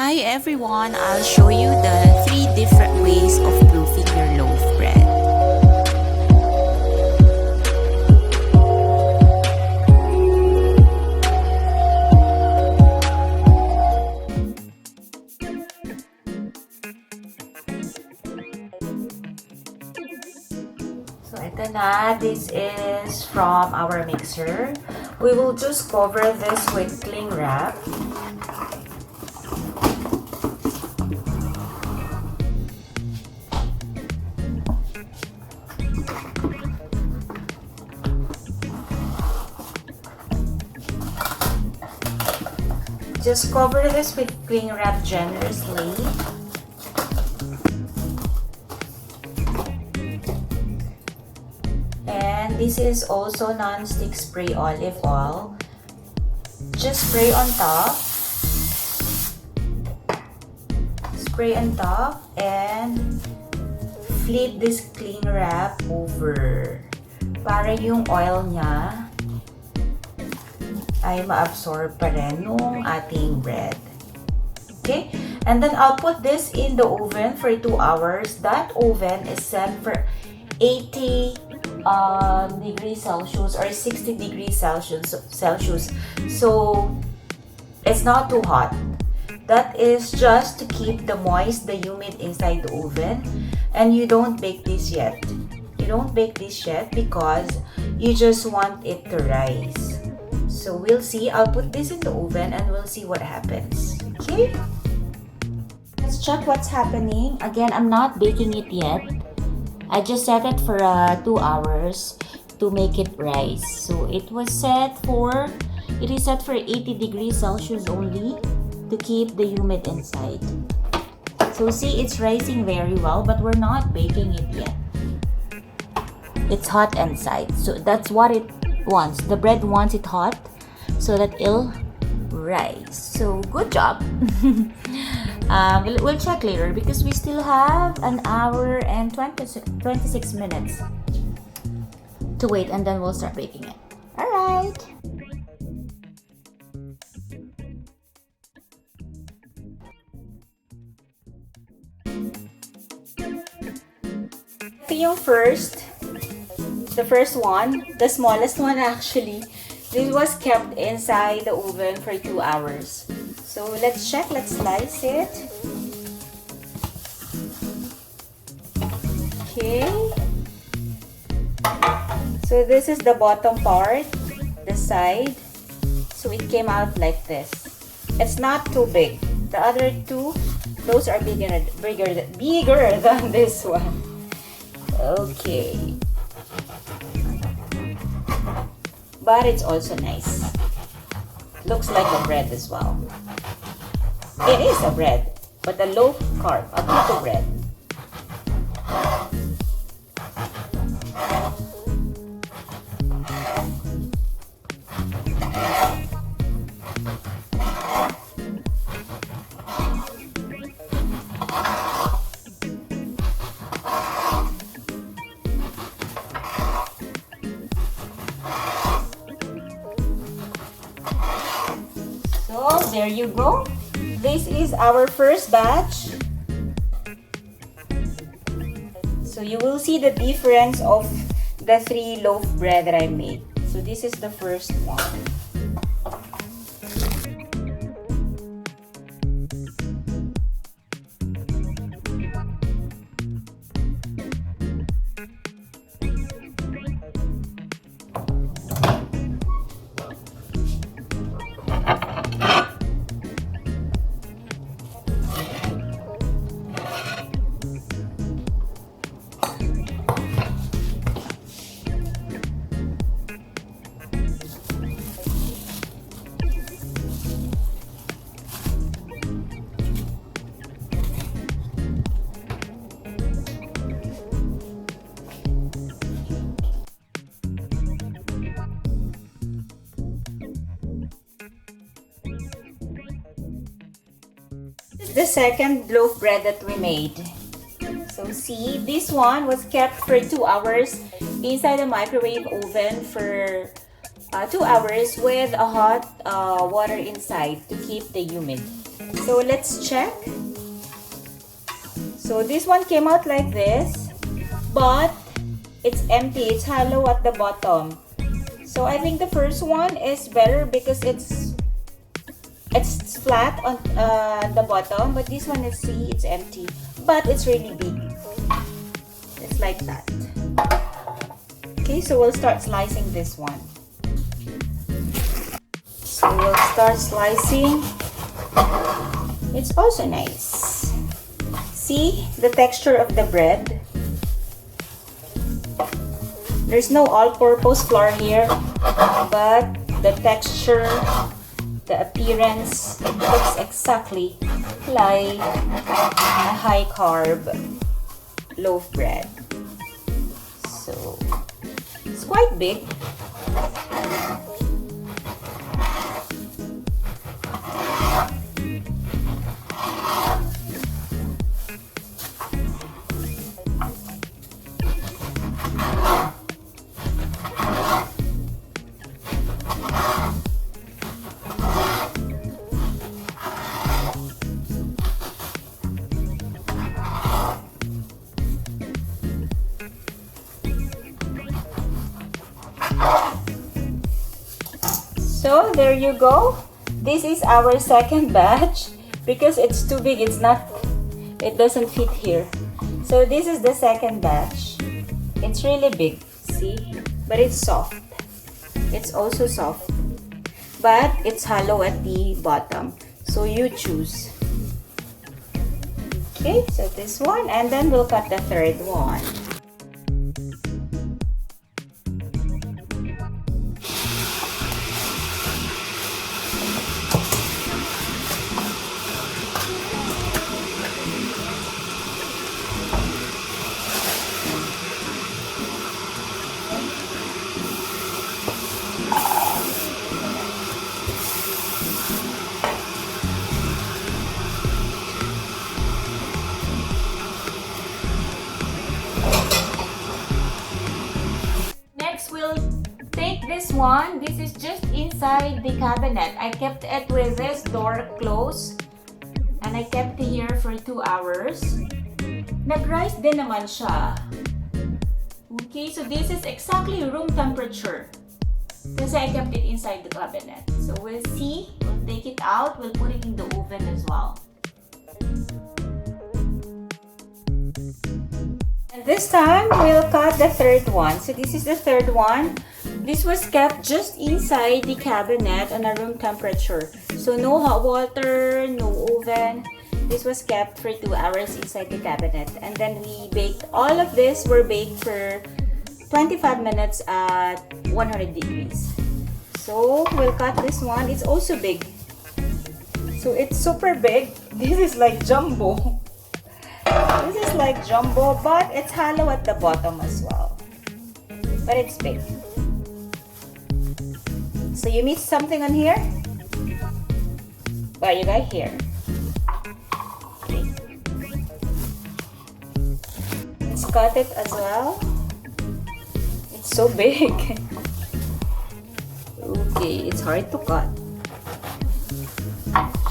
Hi everyone! I'll show you the 3 different ways of proofing your loaf bread. So ito na, this is from our mixer. We will just cover this with cling wrap. Just cover this with cling wrap generously. And this is also non-stick spray olive oil. Just spray on top. Spray on top and flip this cling wrap over para yung oil niya ay ma-absorb pa rin nung ating bread. Okay? And then I'll put this in the oven for 2 hours. That oven is set for 80 degrees Celsius or 60 degrees Celsius. So, it's not too hot. That is just to keep the humid inside the oven. And you don't bake this yet. You don't bake this yet because you just want it to rise. So we'll see. I'll put this in the oven and we'll see what happens. Okay? Let's check what's happening. Again, I'm not baking it yet. I just set it for 2 hours to make it rise. So it is set for 80 degrees Celsius only to keep the humid inside. So see, it's rising very well, but we're not baking it yet. It's hot inside. So that's what it wants. The bread wants it hot so that it'll rise. So good job. We'll check later because we still have an hour and 26 minutes to wait, and then we'll start baking it. Alright. Ito yung the first one, the smallest one actually. This was kept inside the oven for 2 hours. So let's check, let's slice it. Okay. So this is the bottom part, the side. So it came out like this. It's not too big. The other two, those are bigger than this one. Okay. But it's also nice. Looks like a bread as well. It is a bread, but a low carb, a keto bread. So there you go. This is our first batch. So you will see the difference of the 3 loaf bread that I made. So this is the first one. The second loaf bread that we made. So see, this one was kept for 2 hours inside the microwave oven for 2 hours with a hot water inside to keep the humid. So let's check. So this one came out like this, but it's empty. It's hollow at the bottom. So I think the first one is better because it's flat on the bottom, but this one is, see, it's empty, but it's really big. It's like that. Okay, so we'll start slicing this one. So we'll start slicing. It's also nice. See the texture of the bread? There's no all-purpose flour here, but the texture, the appearance, it looks exactly like a high-carb loaf bread. So it's quite big. So there you go. This is our second batch because it's too big. It doesn't fit here. So this is the second batch. It's really big, see? But it's soft. It's also soft. But it's hollow at the bottom. So you choose. Okay, so this one, and then we'll cut the third one. This one, this is just inside the cabinet. I kept it with this door closed and I kept it here for 2 hours. Nag-rise din naman siya. Okay, so this is exactly room temperature kasi I kept it inside the cabinet. So we'll see, we'll take it out, we'll put it in the oven as well. And this time, we'll cut the third one. So this is the third one. This was kept just inside the cabinet on a room temperature. So no hot water, no oven. This was kept for 2 hours inside the cabinet. And then we baked, all of this were baked for 25 minutes at 100 degrees. So we'll cut this one. It's also big. So it's super big. This is like jumbo. This is like jumbo, but it's hollow at the bottom as well. But it's big. So you missed something on here? Well, you got here. Okay. Let's cut it as well. It's so big. Okay, it's hard to cut.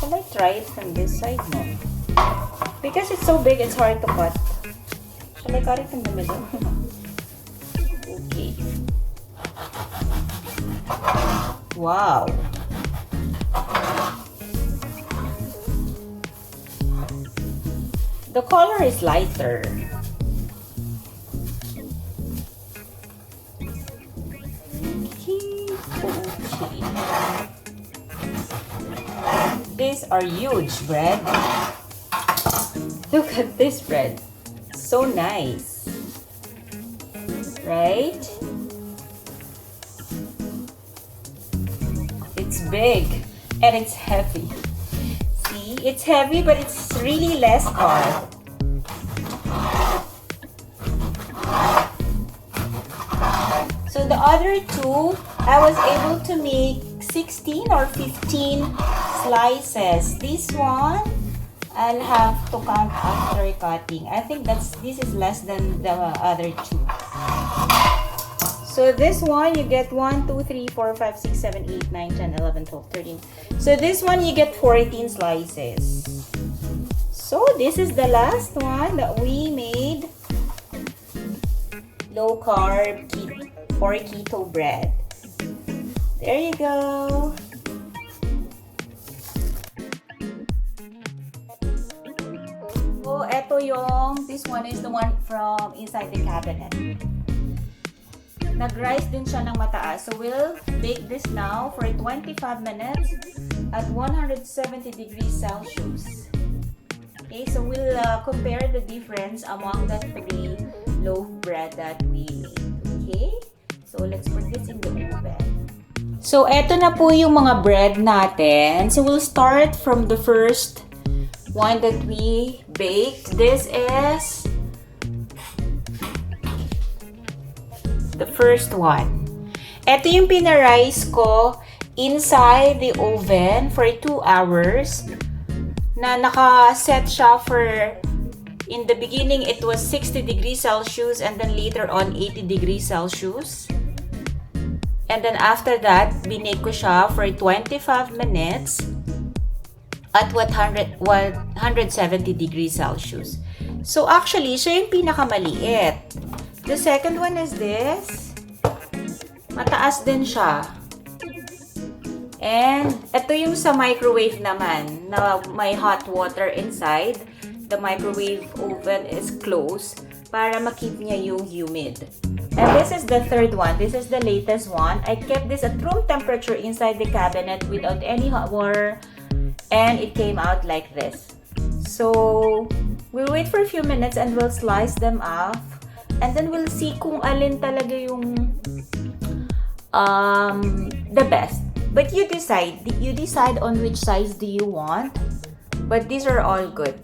Shall I try it from this side? No. Because it's so big, it's hard to cut. Shall I cut it in the middle? Okay. Wow. The color is lighter. Okay. These are huge bread. Look at this bread. So nice. Right? It's big and it's heavy. See, it's heavy but it's really less carb. So the other two, I was able to make 16 or 15 slices. This one, I'll have to count after cutting. I think this is less than the other two. So this one, you get 1, 2, 3, 4, 5, 6, 7, 8, 9, 10, 11, 12, 13. So this one, you get 14 slices. So this is the last one that we made. Low carb or keto bread. There you go. So, this one is the one from inside the cabinet. Nag-rise din siya ng mataas. So, we'll bake this now for 25 minutes at 170 degrees Celsius. Okay, so we'll compare the difference among the 3 loaf bread that we made. Okay? So, let's put this in the oven. So, eto na po yung mga bread natin. So, we'll start from the first one that we baked. This is the first one. Ito yung pinarice ko inside the oven for 2 hours na naka-set siya for, in the beginning it was 60 degrees Celsius and then later on 80 degrees Celsius. And then after that, binake ko siya for 25 minutes at 170 degrees Celsius. So actually, siya yung pinakamaliit. The second one is this. Mataas din siya. And ito yung sa microwave naman na may hot water inside. The microwave oven is closed para makip niya yung humid. And this is the third one. This is the latest one. I kept this at room temperature inside the cabinet without any hot water. And it came out like this. So, we'll wait for a few minutes and we'll slice them off. And then we'll see kung alin talaga yung the best. But you decide on which size do you want. But these are all good.